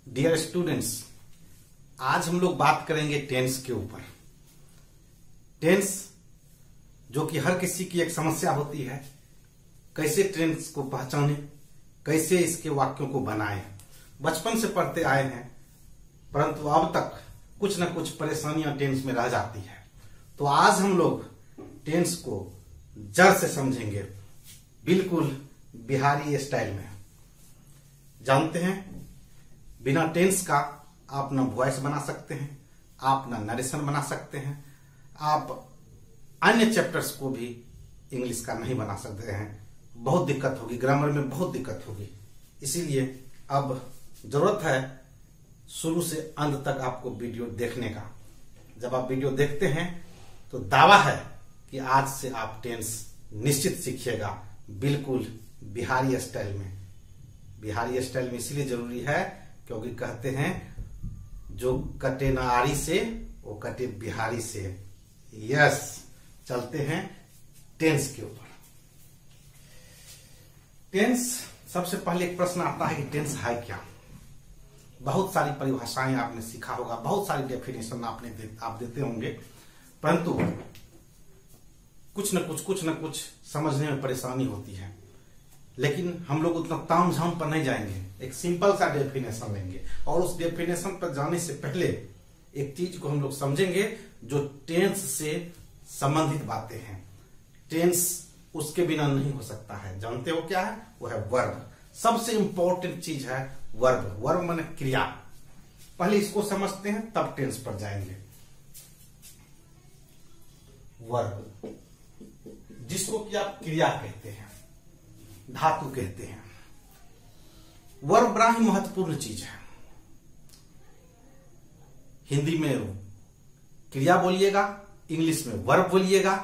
Dear students, आज हम लोग बात करेंगे टेंस के ऊपर। टेंस जो कि हर किसी की एक समस्या होती है, कैसे टेंस को पहचाने, कैसे इसके वाक्यों को बनाएं। बचपन से पढ़ते आए हैं, परंतु अब तक कुछ न कुछ परेशानियां टेंस में रह जाती है। तो आज हम लोग टेंस को जड़ से समझेंगे, बिल्कुल बिहारी स्टाइल में। जानते हैं, बिना टेंस का आप ना वॉइस बना सकते हैं, आप ना नरेशन बना सकते हैं, आप अन्य चैप्टर्स को भी इंग्लिश का नहीं बना सकते हैं। बहुत दिक्कत होगी, ग्रामर में बहुत दिक्कत होगी। इसीलिए अब जरूरत है शुरू से अंत तक आपको वीडियो देखने का। जब आप वीडियो देखते हैं तो दावा है कि आज से आप टेंस निश्चित सीखिएगा, बिल्कुल बिहारी स्टाइल में। बिहारी स्टाइल में इसलिए जरूरी है क्योंकि कहते हैं जो कटे न आरी से वो कटे बिहारी से। यस, चलते हैं टेंस के ऊपर। टेंस, सबसे पहले एक प्रश्न आता है कि टेंस है क्या। बहुत सारी परिभाषाएं आपने सीखा होगा, बहुत सारी डेफिनेशन आप देते होंगे, परंतु कुछ न कुछ समझने में परेशानी होती है। लेकिन हम लोग उतना तामझाम पर नहीं जाएंगे, एक सिंपल सा डेफिनेशन लेंगे और उस डेफिनेशन पर जाने से पहले एक चीज को हम लोग समझेंगे जो टेंस से संबंधित बातें हैं। टेंस उसके बिना नहीं हो सकता है। जानते हो क्या है? वो है वर्ब। सबसे इंपॉर्टेंट चीज है वर्ब। वर्ब माने क्रिया। पहले इसको समझते हैं तब टेंस पर जाएंगे। वर्ब जिसको कि आप क्रिया कहते हैं, धातु कहते हैं। वर्ब बड़ा ही महत्वपूर्ण चीज है। हिंदी में क्रिया बोलिएगा, इंग्लिश में वर्ब बोलिएगा।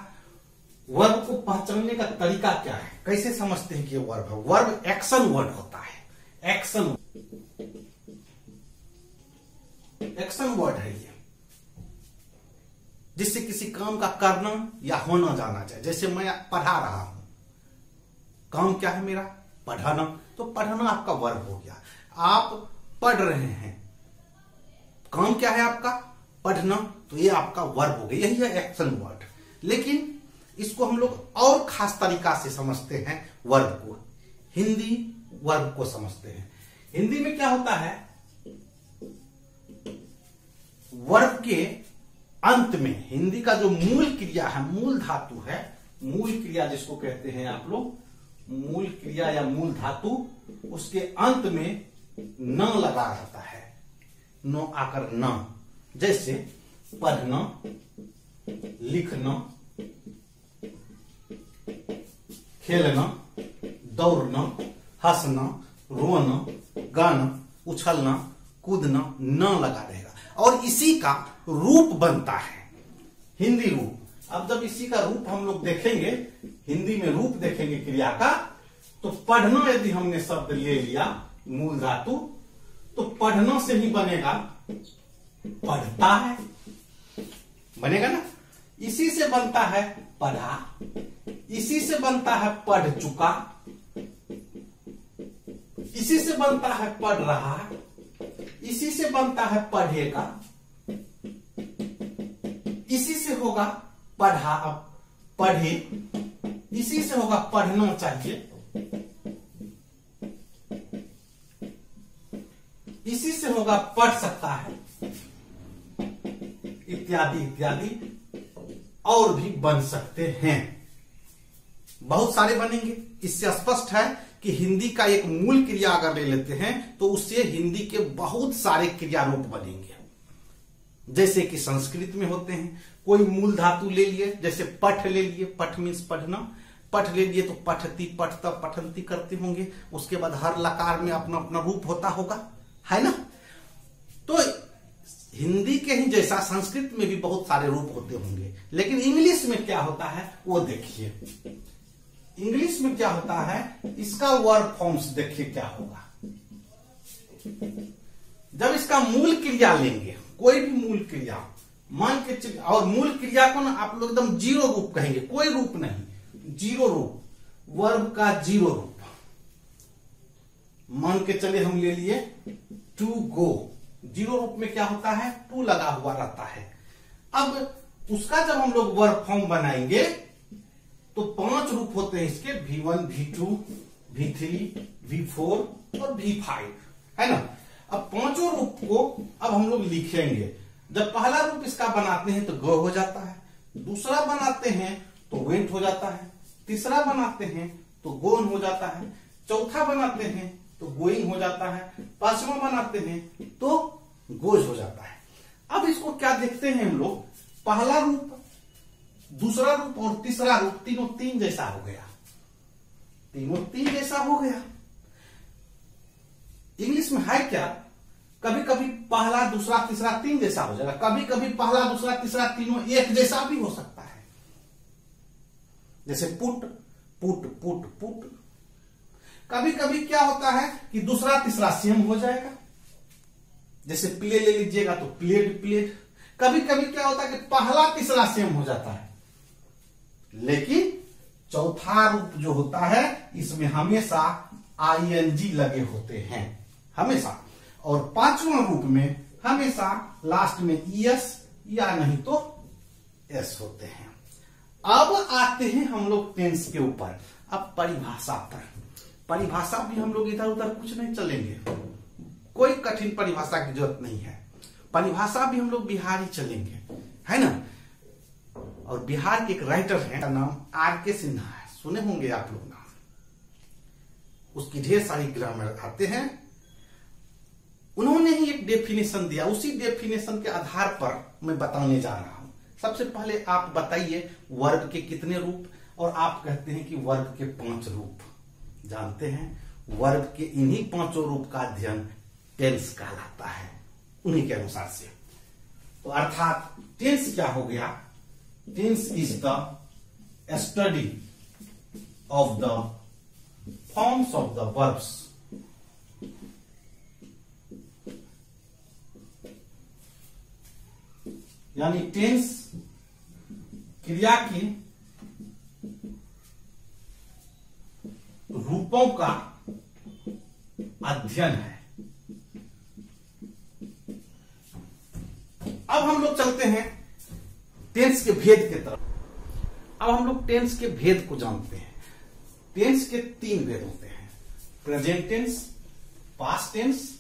वर्ब को पहचानने का तरीका क्या है, कैसे समझते हैं कि वर्ब है? वर्ब एक्शन वर्ड होता है। एक्शन वर्ड है ये, जिससे किसी काम का करना या होना जाना चाहिए। जैसे मैं पढ़ा रहा हूं, काम क्या है मेरा? पढ़ाना। तो पढ़ना आपका वर्ब हो गया। आप पढ़ रहे हैं, काम क्या है आपका? पढ़ना। तो ये आपका वर्ब हो गया, यही है एक्शन वर्ड। लेकिन इसको हम लोग और खास तरीका से समझते हैं वर्ब को। हिंदी वर्ब को समझते हैं। हिंदी में क्या होता है? वर्ब के अंत में हिंदी का जो मूल क्रिया है, मूल धातु है, मूल क्रिया जिसको कहते हैं आप लोग, मूल क्रिया या मूल धातु, उसके अंत में न लगा रहता है। नो आकर न। जैसे पढ़ना, लिखना, खेलना, दौड़ना, हंसना, रोना, गाना, उछलना, कूदना, न लगा रहेगा और इसी का रूप बनता है हिंदी रूप। अब जब इसी का रूप हम लोग देखेंगे, हिंदी में रूप देखेंगे क्रिया का, तो पढ़ना यदि हमने शब्द ले लिया मूल धातु, तो पढ़ना से ही बनेगा पढ़ता है, बनेगा ना। इसी से बनता है पढ़ा, इसी से बनता है पढ़ चुका, इसी से बनता है पढ़ रहा, इसी से बनता है पढ़ेगा, इसी से होगा पढ़ा, पढ़े, इसी से होगा पढ़ना चाहिए, इसी से होगा पढ़ सकता है, इत्यादि इत्यादि और भी बन सकते हैं। बहुत सारे बनेंगे। इससे स्पष्ट है कि हिंदी का एक मूल क्रिया अगर ले लेते हैं तो उससे हिंदी के बहुत सारे क्रिया रूप बनेंगे। जैसे कि संस्कृत में होते हैं, कोई मूल धातु ले लिए, जैसे पठ ले लिए, पठ मीन्स पढ़ना, पठ ले लिए तो पठती, पठता, पठंती करते होंगे। उसके बाद हर लकार में अपना अपना रूप होता होगा, है ना। तो हिंदी के ही जैसा संस्कृत में भी बहुत सारे रूप होते होंगे। लेकिन इंग्लिश में क्या होता है वो देखिए। इंग्लिश में क्या होता है, इसका वर्ब फॉर्म्स देखिए क्या होगा। जब इसका मूल क्रिया लेंगे, कोई भी मूल क्रिया मान के, और मूल क्रिया को ना आप लोग एकदम जीरो रूप कहेंगे, कोई रूप नहीं, जीरो रूप, वर्ब का जीरो रूप। मान के चले हम ले लिए टू गो। जीरो रूप में क्या होता है, टू लगा हुआ रहता है। अब उसका जब हम लोग वर्ब फॉर्म बनाएंगे तो 5 रूप होते हैं इसके, V1, V2, V3, V4 और V5, है ना। अब पांचों रूप को अब हम लोग लिखेंगे। जब पहला रूप इसका बनाते हैं तो गो हो जाता है, दूसरा बनाते हैं तो वेंट हो जाता है, तीसरा बनाते हैं तो गोन हो जाता है, चौथा बनाते हैं तो गोइंग हो जाता है, पांचवा बनाते हैं तो गोज हो जाता है। अब इसको क्या देखते हैं हम लोग, पहला रूप, दूसरा रूप और तीसरा रूप तीनों तीन जैसा हो गया, तीनों तीन जैसा हो गया। इंग्लिश में है क्या, कभी कभी पहला दूसरा तीसरा तीन जैसा हो जाएगा, कभी कभी पहला दूसरा तीसरा तीनों एक जैसा भी हो सकता है। जैसे पुट पुट पुट पुट। कभी कभी क्या होता है कि दूसरा तीसरा सेम हो जाएगा, जैसे प्ले ले लीजिएगा तो प्लेड प्लेड। कभी कभी क्या होता है कि पहला तीसरा सेम हो जाता है, लेकिन चौथा रूप जो होता है इसमें हमेशा ING लगे होते हैं, हमेशा। और पांचवा रूप में हमेशा लास्ट में ES या नहीं तो S होते हैं। अब आते हैं हम लोग टेंस के ऊपर। अब परिभाषा पर, परिभाषा भी हम लोग इधर उधर कुछ नहीं चलेंगे, कोई कठिन परिभाषा की जरूरत नहीं है। परिभाषा भी हम लोग बिहारी चलेंगे, है ना। और बिहार के एक राइटर हैं, का नाम RK सिन्हा है, सुने होंगे आप लोग नाम। उसकी ढेर सारी ग्रामर आते हैं। उन्होंने ही एक डेफिनेशन दिया, उसी डेफिनेशन के आधार पर मैं बताने जा रहा हूं। सबसे पहले आप बताइए वर्ब के कितने रूप, और आप कहते हैं कि वर्ब के 5 रूप। जानते हैं वर्ब के इन्हीं 5 रूप का अध्ययन टेंस कहलाता है, उन्हीं के अनुसार से। तो अर्थात टेंस क्या हो गया, tense is the study of the forms of the verbs, यानी टेंस क्रिया के रूपों का अध्ययन है। अब हम लोग चलते हैं टेंस के भेद की तरफ। अब हम लोग टेंस के भेद को जानते हैं। टेंस के 3 भेद होते हैं, प्रेजेंट टेंस, पास्ट टेंस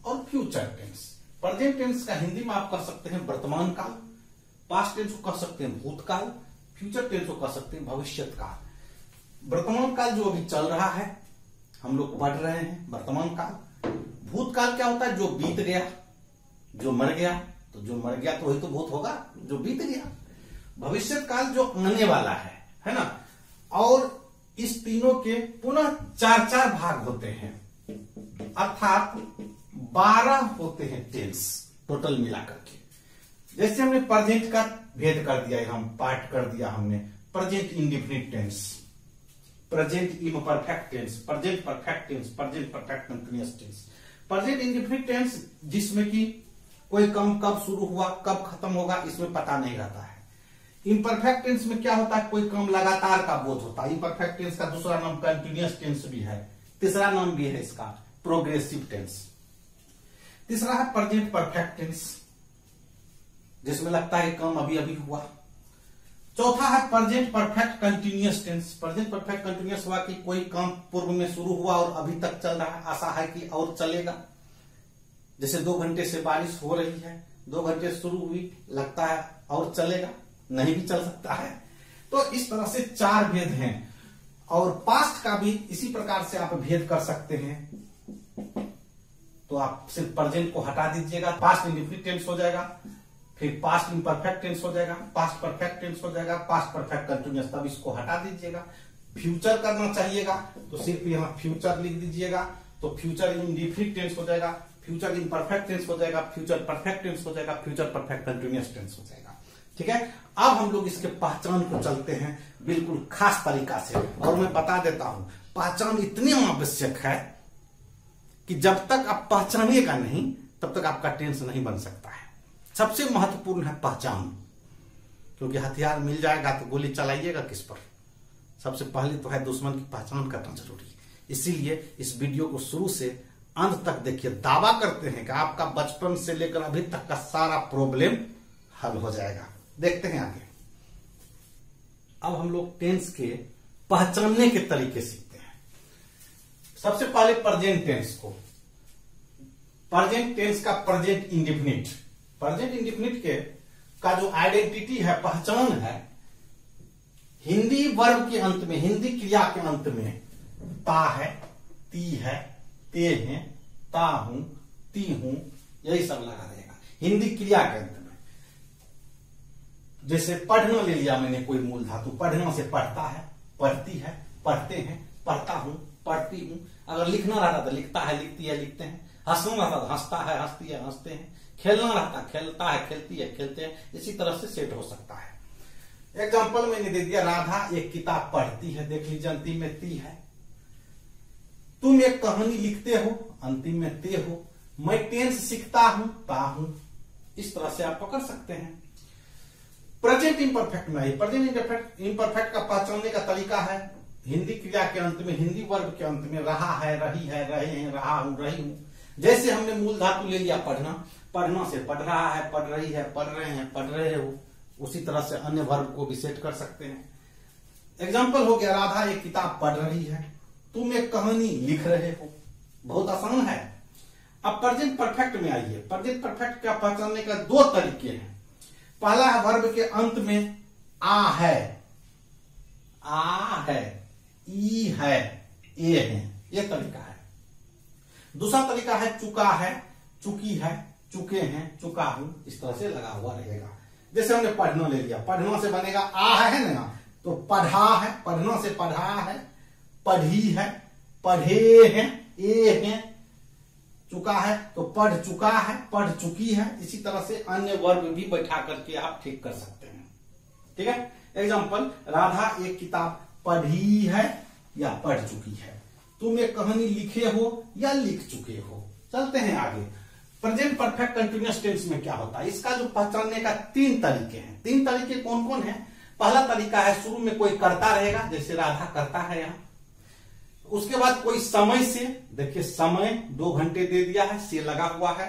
और फ्यूचर टेंस। प्रेजेंट टेंस का हिंदी में आप कह सकते हैं वर्तमान काल, पास्ट टेंस को कह सकते हैं भूतकाल, फ्यूचर टेंस को कह सकते हैं भविष्यत काल। वर्तमान काल जो अभी चल रहा है, हम लोग पढ़ रहे हैं वर्तमान काल। भूतकाल क्या होता है, जो बीत गया, जो मर गया, तो जो मर गया तो वही तो भूत होगा, जो बीत गया। भविष्यत काल जो आने वाला है ना। और इस तीनों के पुनः 4 भाग होते हैं, अर्थात 12 होते हैं टेंस टोटल मिलाकर के। जैसे हमने प्रेजेंट का भेद कर दिया, हम पार्ट कर दिया हमने, present indefinite tense, present imperfect tense, present perfect tense, present perfect continuous tense. Present indefinite tense जिसमें कि कोई काम कब शुरू हुआ कब खत्म होगा इसमें पता नहीं रहता है। इम्परफेक्ट टेंस में क्या होता है, कोई काम लगातार का बोध होता है। इम्परफेक्ट टेंस का दूसरा नाम कंटीन्यूअस टेंस भी है, तीसरा नाम भी है इसका प्रोग्रेसिव टेंस। तीसरा है प्रेजेंट परफेक्ट टेंस, जिसमें लगता है काम अभी अभी हुआ। चौथा है present perfect continuous tense. Present perfect continuous हुआ कि कोई काम पूर्व में शुरू हुआ और अभी तक चल रहा है, आशा है कि और चलेगा। जैसे 2 घंटे से बारिश हो रही है, 2 घंटे शुरू हुई, लगता है और चलेगा, नहीं भी चल सकता है। तो इस तरह से 4 भेद हैं। और पास्ट का भी इसी प्रकार से आप भेद कर सकते हैं। तो आप सिर्फ प्रेजेंट को हटा दीजिएगा, पास्ट इंडेफिनिट टेंस हो जाएगा, फिर पास्ट इम्परफेक्ट टेंस हो जाएगा, पास्ट परफेक्ट टेंस हो जाएगा, पास्ट परफेक्ट कंटीन्यूअस, तब इसको हटा दीजिएगा। फ्यूचर करना चाहिएगा तो सिर्फ यहां फ्यूचर लिख दीजिएगा, तो फ्यूचर इंडेफिनिट टेंस हो जाएगा, फ्यूचर इम्परफेक्ट टेंस हो जाएगा, फ्यूचर परफेक्ट टेंस हो जाएगा, फ्यूचर परफेक्ट कंटीन्यूअस टेंस हो जाएगा। ठीक है। अब हम लोग इसके पहचान को चलते हैं बिल्कुल खास तरीका से, और मैं बता देता हूं पहचान इतनी आवश्यक है कि जब तक आप पहचानिएगा नहीं तब तक आपका टेंस नहीं बन सकता है। सबसे महत्वपूर्ण है पहचान, क्योंकि हथियार मिल जाएगा तो गोली चलाइएगा किस पर। सबसे पहले तो है दुश्मन की पहचान करना जरूरी। इसीलिए इस वीडियो को शुरू से अंत तक देखिए, दावा करते हैं कि आपका बचपन से लेकर अभी तक का सारा प्रॉब्लम हल हो जाएगा। देखते हैं आगे। अब हम लोग टेंस के पहचानने के तरीके सीखते हैं। सबसे पहले प्रेजेंट टेंस को, प्रेजेंट टेंस का प्रेजेंट इंडेफिनिट, प्रेजेंट इंडेफिनिट के का जो आइडेंटिटी है, पहचान है, हिंदी वर्ब के अंत में, हिंदी क्रिया के अंत में ता है, ती है, ते हैं, ता हूं, ती हूं, यही सब लगा रहेगा हिंदी क्रिया के अंत में। जैसे पढ़ना ले लिया मैंने, कोई मूल धातु, पढ़ना से पढ़ता है, पढ़ती है, पढ़ते हैं, पढ़ता हूं, पढ़ती हूं। अगर लिखना रहता तो लिखता है, लिखती है, लिखते हैं। हंसना रहता तो हंसता है, हंसती है, हंसते हैं। खेलना रहता खेलता है, खेलती है, खेलते हैं। इसी तरह से सेट हो सकता है। एग्जाम्पल मैंने दे दिया, राधा एक किताब पढ़ती है, देख लीजिए अंतिम में ती है। तुम एक कहानी लिखते हो, अंतिम में ते हो। मैं टेंस सीखता हूं, ता हूं। इस तरह से आप पकड़ सकते हैं। प्रेजेंट इम्परफेक्ट में आइए। प्रेजेंट इम्परफेक्ट का पहचानने का तरीका है, हिंदी क्रिया के अंत में, हिंदी वर्ब के अंत में रहा है, रही है, रहे हैं, रहा हूं, रही हूं। जैसे हमने मूल धातु ले लिया पढ़ना, पढ़ना से पढ़ रहा है, पढ़ रही है, पढ़ रहे हैं, पढ़ रहे हो। उसी तरह से अन्य वर्ब को भी सेट कर सकते हैं। एग्जाम्पल हो गया, राधा एक किताब पढ़ रही है, तुम एक कहानी लिख रहे हो। बहुत आसान है। अब प्रेजेंट परफेक्ट में आइए। प्रेजेंट परफेक्ट का पहचानने का दो तरीके हैं। पहला है वर्ब के अंत में आ है, आ है, ई है, ए है, यह तरीका है। दूसरा तरीका है चुका है, चुकी है, चुके हैं, चुका हूं। इस तरह से लगा हुआ रहेगा। जैसे हमने पढ़ना ले लिया, पढ़ना से बनेगा आ है ना, तो पढ़ा है, पढ़ना से पढ़ा है, पढ़ी है, पढ़े हैं, ए हैं, चुका है तो पढ़ चुका है, पढ़ चुकी है। इसी तरह से अन्य वर्ब भी बैठा करके आप ठीक कर सकते हैं। ठीक है। एग्जाम्पल, राधा एक किताब पढ़ी है या पढ़ चुकी है। तुम एक कहानी लिखे हो या लिख चुके हो। चलते हैं आगे। प्रेजेंट परफेक्ट कंटिन्यूअस टेंस में क्या होता है, इसका जो पहचानने का तीन तरीके हैं। तीन तरीके कौन कौन है? पहला तरीका है, शुरू में कोई करता रहेगा, जैसे राधा करता है यहां। उसके बाद कोई समय से, देखिए समय 2 घंटे दे दिया है, से लगा हुआ है।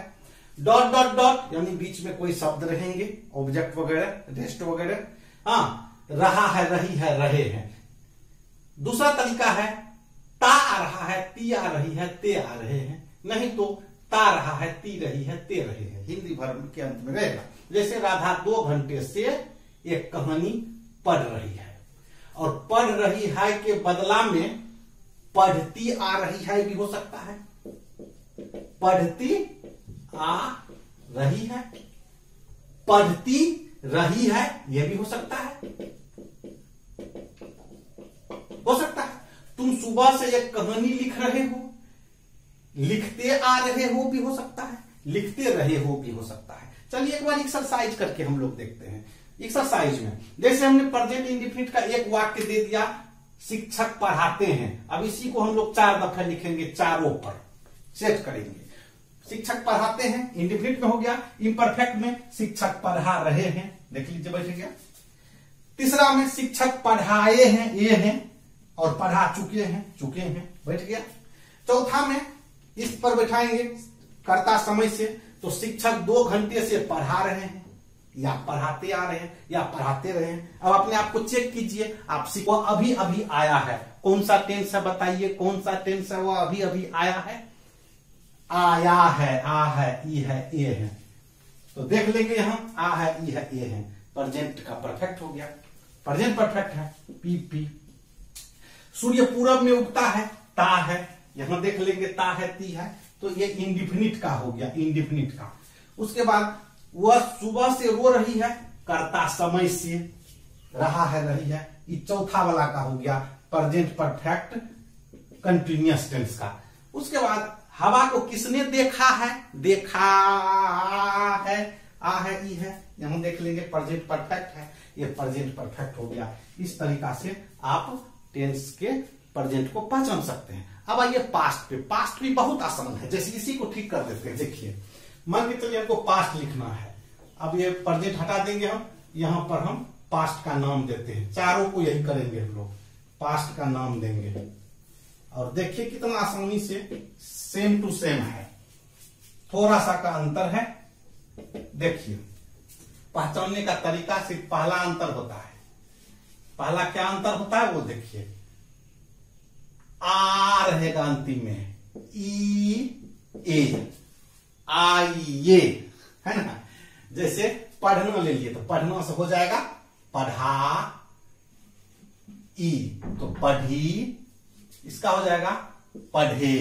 डॉट डॉट डॉट, यानी बीच में कोई शब्द रहेंगे, ऑब्जेक्ट वगैरह, रेस्ट वगैरह। हाँ, रहा है, रही है, रहे हैं। दूसरा तरीका है, ता आ रहा है, ती आ रही है, ते आ रहे हैं। नहीं तो ता रहा है, ती रही है, ते रहे हैं। हिंदी वर्ब के अंत में रहेगा। जैसे राधा 2 घंटे से एक कहानी पढ़ रही है, और पढ़ रही है के बदला में पढ़ती आ रही है भी हो सकता है। पढ़ती आ रही है, पढ़ती रही है, यह भी हो सकता है। हो सकता है तुम सुबह से एक कहानी लिख रहे हो, लिखते आ रहे हो भी हो सकता है, लिखते रहे हो भी हो सकता है। चलिए एक बार एक्सरसाइज करके हम लोग देखते हैं। एक्सरसाइज में जैसे हमने प्रेजेंट इंडेफिनिट का एक वाक्य दे दिया, शिक्षक पढ़ाते हैं। अब इसी को हम लोग 4 दफा लिखेंगे, चारों पर सेट करेंगे। शिक्षक पढ़ाते हैं, इंडेफिनिट में हो गया। इम्परफेक्ट में शिक्षक पढ़ा रहे हैं, देख लीजिए बैठ गया। तीसरा में शिक्षक पढ़ाए हैं, ये हैं, और पढ़ा चुके हैं, बैठ गया। चौथा में इस पर बैठाएंगे कर्ता समय से, तो शिक्षक 2 घंटे से पढ़ा रहे हैं, या पढ़ाते आ रहे हैं, या पढ़ाते रहे हैं। अब अपने आप को चेक कीजिए, आप सीखो अभी अभी आया है, कौन सा टेंस है बताइए, कौन सा टेंस है वो अभी अभी आया है? आया है, आ है, ई है, ए है। तो देख लेंगे यहां आ है, ई है, ए है। प्रेजेंट का परफेक्ट हो गया, प्रेजेंट परफेक्ट है। पी पी। सूर्य पूरब में उगता है, ता है, यहां देख लेंगे ता है, ती है। तो ये इंडेफिनिट का हो गया, इंडेफिनिट का। उसके बाद वह सुबह से रो रही है, कर्ता समय से, रहा है, रही है। ये चौथा वाला का हो गया प्रेजेंट परफेक्ट कंटिन्यूअस टेंस का। उसके बाद हवा को किसने देखा है? देखा है, आ है, ई है, यहां देख लेंगे प्रेजेंट परफेक्ट है, ये प्रेजेंट परफेक्ट हो गया। इस तरीका से आप टेंस के प्रेजेंट को पहचान सकते हैं। अब आइए पास्ट पे। पास्ट भी बहुत आसान है, जैसे इसी को ठीक कर देते हैं। देखिए मान के चलिए हमको पास्ट लिखना है। अब ये प्रेजेंट हटा देंगे हम, यहां पर हम पास्ट का नाम देते हैं। चारों को यही करेंगे हम लोग, पास्ट का नाम देंगे। और देखिए कितना आसानी से सेम टू सेम है, थोड़ा सा का अंतर है। देखिए पहचानने का तरीका सिर्फ पहला अंतर होता है। पहला क्या अंतर होता है वो देखिए, आ रहेगा अंतिम में, ई ए, आइए, है ना। जैसे पढ़ना ले लिए तो पढ़ना से हो जाएगा पढ़ा, ई तो पढ़ी, इसका हो जाएगा पढ़े,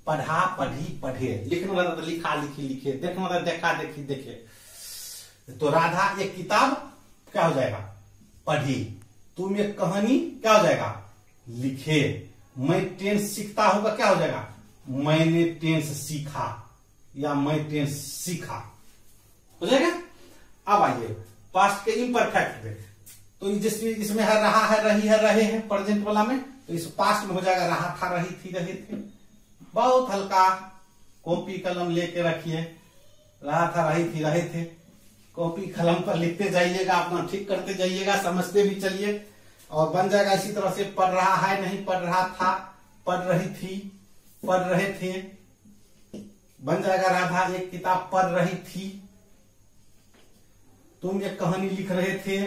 पढ़ा पढ़ी पढ़े। लिखना वाला तो लिखा लिखी लिखे, देखने वाला देखा देखी देखे। तो राधा एक किताब क्या हो जाएगा पढ़ी, तुम एक कहानी क्या हो जाएगा लिखे, मैं टेंस सीखता होगा क्या हो जाएगा मैंने टेंस सीखा, या मैं टेंस सीखा, हो जाएगा। अब आइए पास्ट के इम्परफेक्ट पे, तो जिसमें इसमें है रहा है, रही है, रहे हैं प्रेजेंट वाला में, तो इस पास्ट में हो जाएगा रहा था, रही थी, रहे थे। बहुत हल्का, कॉपी कलम लेके रखिए, रहा था, रही थी, रहे थे, कॉपी कलम पर लिखते जाइएगा, अपना ठीक करते जाइएगा, समझते भी चलिए, और बन जाएगा इसी तरह से पढ़ रहा है, नहीं पढ़ रहा था, पढ़ रही थी, पढ़ रहे थे, बन जाएगा राधा एक किताब पढ़ रही थी, तुम एक कहानी लिख रहे थे।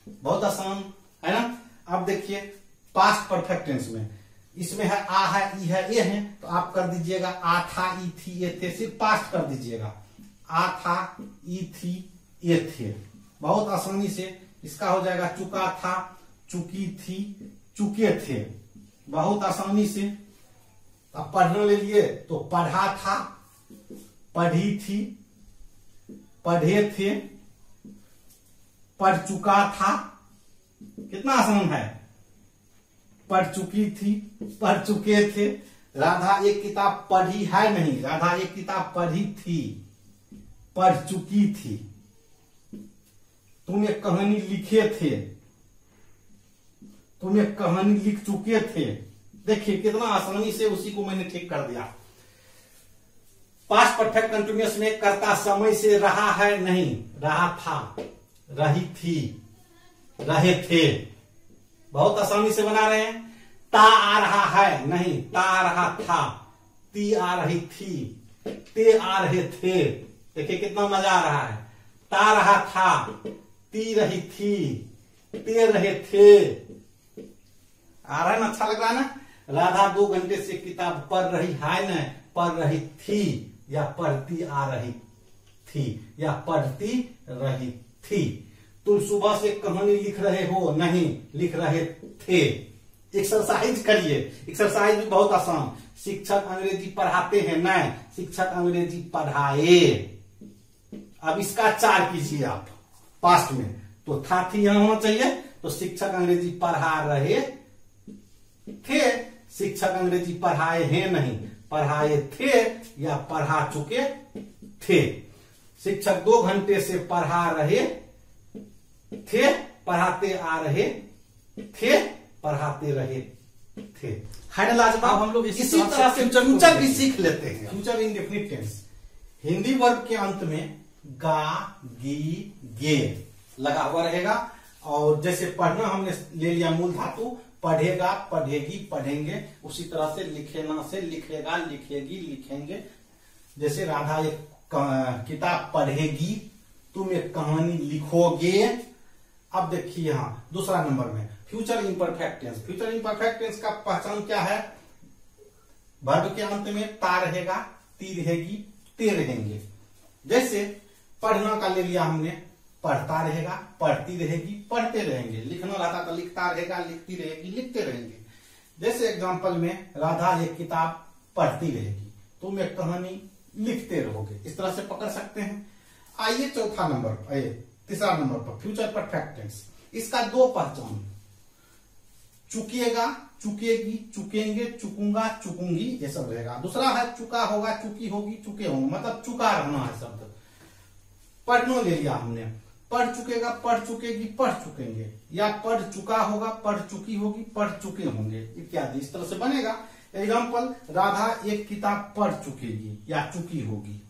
बहुत आसान है ना। अब देखिए पास्ट परफेक्ट टेंस में, इसमें है आ है, ई है, ए है, तो आप कर दीजिएगा आ था, ई थी, ये थे, सिर्फ पास्ट कर दीजिएगा, आ था, ई थी, ये थे। बहुत आसानी से इसका हो जाएगा चुका था, चुकी थी, चुके थे। बहुत आसानी से। अब पढ़ने ले लिए तो पढ़ा था, पढ़ी थी, पढ़े थे, पढ़ चुका था। कितना आसान है, पढ़ चुकी थी, पढ़ चुके थे। राधा एक किताब पढ़ी है नहीं, राधा एक किताब पढ़ी थी, पढ़ चुकी थी। तुम एक कहानी लिखे थे, तुम एक कहानी लिख चुके थे। देखिए कितना आसानी से उसी को मैंने ठीक कर दिया। पास्ट परफेक्ट कंटिन्यूअस में करता समय से रहा है नहीं, रहा था, रही थी, रहे थे। बहुत आसानी से बना रहे हैं। ता आ रहा है नहीं, ता आ रहा था, ती आ रही थी, ते आ रहे थे। देखिए कितना मजा आ रहा है। ता रहा था, ती रही थी, ते रहे थे। आ रहा है ना, अच्छा लग रहा है ना। राधा 2 घंटे से किताब पढ़ रही है न, पढ़ रही थी, या पढ़ती आ रही थी, या पढ़ती रही थी। तुम सुबह से कहानी लिख रहे हो नहीं, लिख रहे थे। एक्सरसाइज करिए, एक्सरसाइज भी बहुत आसान। शिक्षक अंग्रेजी पढ़ाते हैं न, शिक्षक अंग्रेजी पढ़ाए। अब इसका 4 कीजिए आप पास्ट में, तो था थी यहां होना चाहिए, तो शिक्षक अंग्रेजी पढ़ा रहे थे, शिक्षक अंग्रेजी पढ़ाए हैं नहीं, पढ़ाए थे, या पढ़ा चुके थे। शिक्षक 2 घंटे से पढ़ा रहे थे, पढ़ाते आ रहे थे, पढ़ाते रहे थे। है ना लाजवाब। हम लोग इसी तरह से फ्यूचर भी सीख लेते हैं। Future indefinite tense, Hindi verb के अंत में गा, गी, गे लगा हुआ रहेगा। और जैसे पढ़ना हमने ले लिया मूल धातु, पढ़ेगा, पढ़ेगी, पढ़ेंगे, उसी तरह से लिखेना से लिखेगा, लिखेगी, लिखेंगे। जैसे राधा एक किताब पढ़ेगी, तुम एक कहानी लिखोगे। अब देखिए यहां दूसरा नंबर में future imperfect tense. Future imperfect tense का पहचान क्या है, वर्ब के अंत में ता रहेगा, ती रहेगी, ते रहेंगे। जैसे पढ़ना का ले लिया हमने, पढ़ता रहेगा, पढ़ती रहेगी, पढ़ते रहेंगे। लिखना रहता तो लिखता रहेगा, लिखती रहेगी, लिखते रहेंगे। जैसे एग्जांपल में राधा एक किताब पढ़ती रहेगी, तुम एक कहानी लिखते रहोगे। इस तरह से पकड़ सकते हैं। आइए चौथा नंबर, तीसरा नंबर पर फ्यूचर परफेक्ट टेंस। इसका 2 पहचान, चुकिएगा, चुकेगी, चुकेंगे, चुकूंगा, चुकूंगी, ये सब रहेगा। दूसरा है चुका होगा, चुकी होगी, चुके होंगे, मतलब चुका रहना है शब्द। पढ़ना ले लिया हमने, पढ़ चुकेगा, पढ़ चुकेगी, पढ़ चुकेंगे, या पढ़ चुका होगा, पढ़ चुकी होगी, पढ़ चुके होंगे, इत्यादि। इस तरह से बनेगा। एग्जाम्पल, राधा एक किताब पढ़ चुकेगी या चुकी होगी,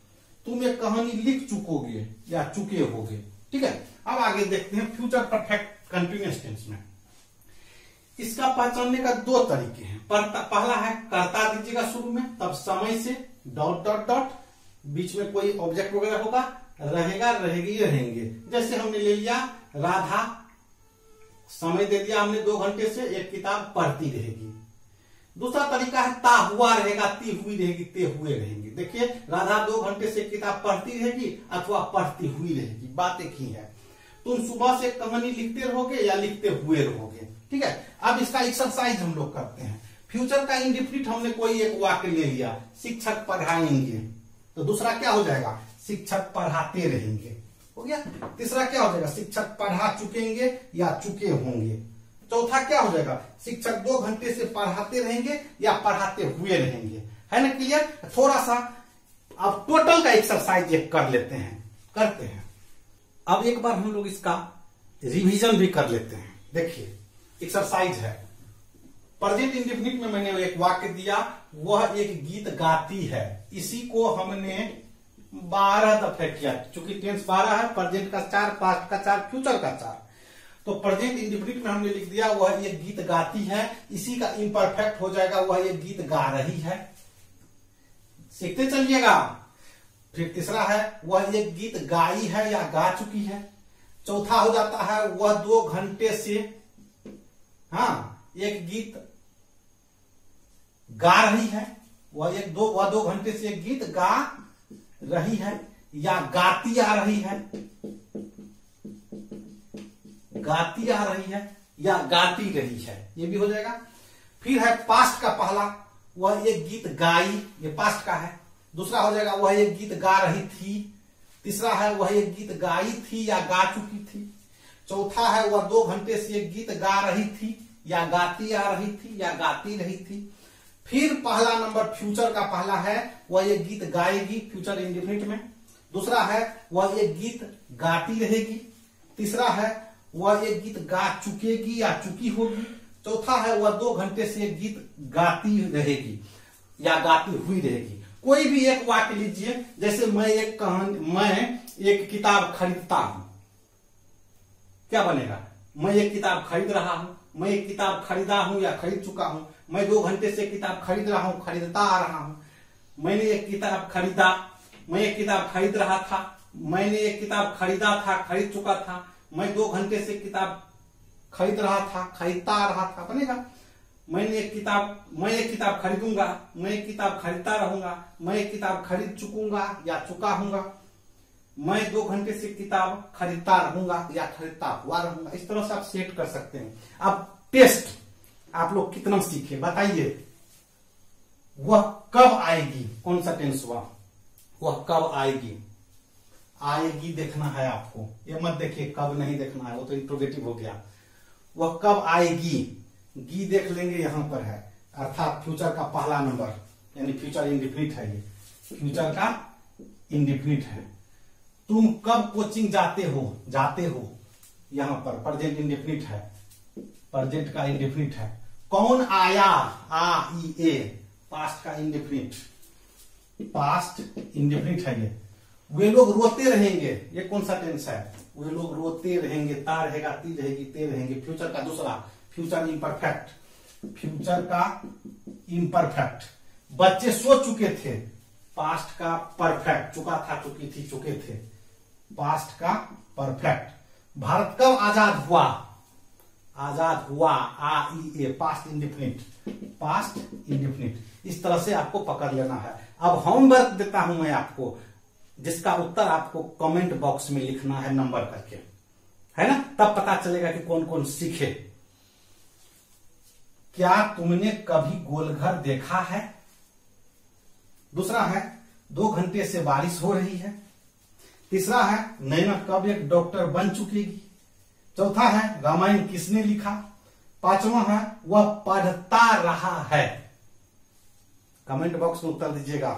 तुम एक कहानी लिख चुकोगे या चुके होगे। ठीक है। अब आगे देखते हैं फ्यूचर परफेक्ट कंटिन्यूअस टेंस में। इसका पहचानने का दो तरीके हैं। पहला है कर्ता दीजिएगा शुरू में, तब समय से डॉट डॉट डॉट, बीच में कोई ऑब्जेक्ट वगैरह होगा, रहेगा रहेगी रहेंगे। जैसे हमने ले लिया राधा, समय दे दिया हमने 2 घंटे से, एक किताब पढ़ती रहेगी। दूसरा तरीका है ता हुआ रहेगा, ती हुई रहेगी, ते हुए रहेंगे। देखिए राधा 2 घंटे से किताब पढ़ती रहेगी अथवा पढ़ती हुई रहेगी, बात एक ही है। तुम सुबह से कहानी लिखते रहोगे या लिखते हुए रहोगे। ठीक है, अब इसका एक्सरसाइज हम लोग करते हैं। फ्यूचर का इंडिफिनिट हमने कोई एक वाक्य ले लिया, शिक्षक पढ़ाएंगे, तो दूसरा क्या हो जाएगा, शिक्षक पढ़ाते रहेंगे, हो गया। तीसरा क्या हो जाएगा, शिक्षक पढ़ा चुकेंगे या चुके होंगे। चौथा क्या हो जाएगा, शिक्षक 2 घंटे से पढ़ाते रहेंगे या पढ़ाते हुए रहेंगे। है ना क्लियर। थोड़ा सा अब टोटल का एक्सरसाइज एक कर लेते हैं, करते हैं। अब एक बार हम लोग इसका रिवीजन भी कर लेते हैं। देखिए एक्सरसाइज है, प्रेजेंट इंडेफिनिट में मैंने एक वाक्य दिया, वह एक गीत गाती है। इसी को हमने 12 दफे किया, चूंकि टेंस 12 है, प्रेजेंट का 4, पास्ट का 4, फ्यूचर का 4। तो प्रेजेंट इंडेफिनिट में हमने लिख दिया वह एक गीत गाती है। इसी का इम्परफेक्ट हो जाएगा वह एक गीत गा रही है। सीखते चलिएगा। फिर तीसरा है वह एक गीत गाई है या गा चुकी है। चौथा हो जाता है वह 2 घंटे से एक गीत गा रही है। वह 2 घंटे से एक गीत गा रही है या गाती आ रही है, गाती आ रही है या गाती रही है, ये भी हो जाएगा। फिर है पास्ट का पहला, वह एक गीत गाई, ये पास्ट का है। दूसरा हो जाएगा वह एक गीत गा रही थी। तीसरा है वह एक गीत गाई थी या गा चुकी थी। चौथा है वह 2 घंटे से एक गीत गा रही थी या गाती आ रही थी या गाती रही थी। फिर पहला नंबर फ्यूचर का पहला है वह एक गीत गाएगी, फ्यूचर इंडेफिनिट में। दूसरा है वह एक गीत गाती रहेगी। तीसरा है वह एक गीत गा चुकेगी या चुकी होगी। चौथा है वह 2 घंटे से एक गीत गाती रहेगी या गाती हुई रहेगी। कोई भी एक वाक्य लीजिए, जैसे मैं एक किताब खरीदता हूं, क्या बनेगा, मैं एक किताब खरीद रहा हूं, मैं एक किताब खरीदा हूं या खरीद चुका हूं, मैं 2 घंटे से किताब खरीद रहा हूं, खरीदता आ रहा हूं, मैंने एक किताब खरीदा, मैं एक किताब खरीद रहा था, मैंने एक किताब खरीदा था, खरीद चुका था, मैं 2 घंटे से किताब खरीद रहा था, खरीदता आ रहा था, बनेगा। मैं एक किताब खरीदूंगा, मैं एक किताब खरीदता रहूंगा, मैं एक किताब खरीद चुकूंगा या चुका हूंगा, मैं 2 घंटे से किताब खरीदता रहूंगा या खरीदता हुआ रहूंगा। इस तरह से आप सेट कर सकते हैं। अब टेस्ट आप लोग कितना सीखे बताइए। वह कब आएगी, कौन सा टेंस हुआ, वह कब आएगी, आएगी देखना है आपको, ये मत देखिए कब नहीं देखना है, वो तो इंट्रोगेटिव हो गया। वह कब आएगी, गी देख लेंगे, यहां पर है, अर्थात फ्यूचर का पहला नंबर, यानी फ्यूचर इंडेफिनिट है, ये फ्यूचर का इंडेफिनिट है। तुम कब कोचिंग जाते हो, यहां पर प्रेजेंट इंडेफिनिट है, प्रेजेंट का इंडेफिनिट है। कौन आया, आ ई ए, पास्ट का इंडेफिनिट, पास्ट इंडेफिनिट है ये। वे लोग रोते रहेंगे, ये कौन सा टेंस है, वे लोग रोते रहेंगे, ता रहेगा, ती रहेगी, ते रहेंगे। फ्यूचर का दूसरा, फ्यूचर इम्परफेक्ट, फ्यूचर का इम्परफेक्ट। बच्चे सो चुके थे, पास्ट का परफेक्ट, चुका था, चुकी थी, चुके थे, पास्ट का परफेक्ट। भारत कब आजाद हुआ, आजाद हुआ, आ ई ए, पास्ट इंडेफिनिट, पास्ट इंडेफिनिट। इस तरह से आपको पकड़ लेना है। अब होमवर्क देता हूं मैं आपको, जिसका उत्तर आपको कमेंट बॉक्स में लिखना है नंबर करके, है ना, तब पता चलेगा कि कौन कौन सीखे। क्या तुमने कभी गोलघर देखा है। दूसरा है 2 घंटे से बारिश हो रही है। तीसरा है नैना कब एक डॉक्टर बन चुकेगी। चौथा है रामायण किसने लिखा। पांचवा है वह पढ़ता रहा है। कमेंट बॉक्स में उत्तर दीजिएगा,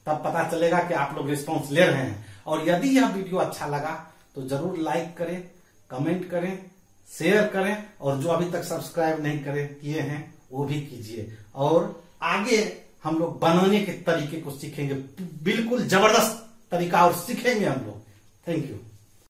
तब पता चलेगा कि आप लोग रिस्पॉन्स ले रहे हैं। और यदि यह वीडियो अच्छा लगा तो जरूर लाइक करें, कमेंट करें, शेयर करें, और जो अभी तक सब्सक्राइब नहीं किए हैं वो भी कीजिए। और आगे हम लोग बनाने के तरीके को सीखेंगे, बिल्कुल जबरदस्त तरीका और सीखेंगे हम लोग। Thank you.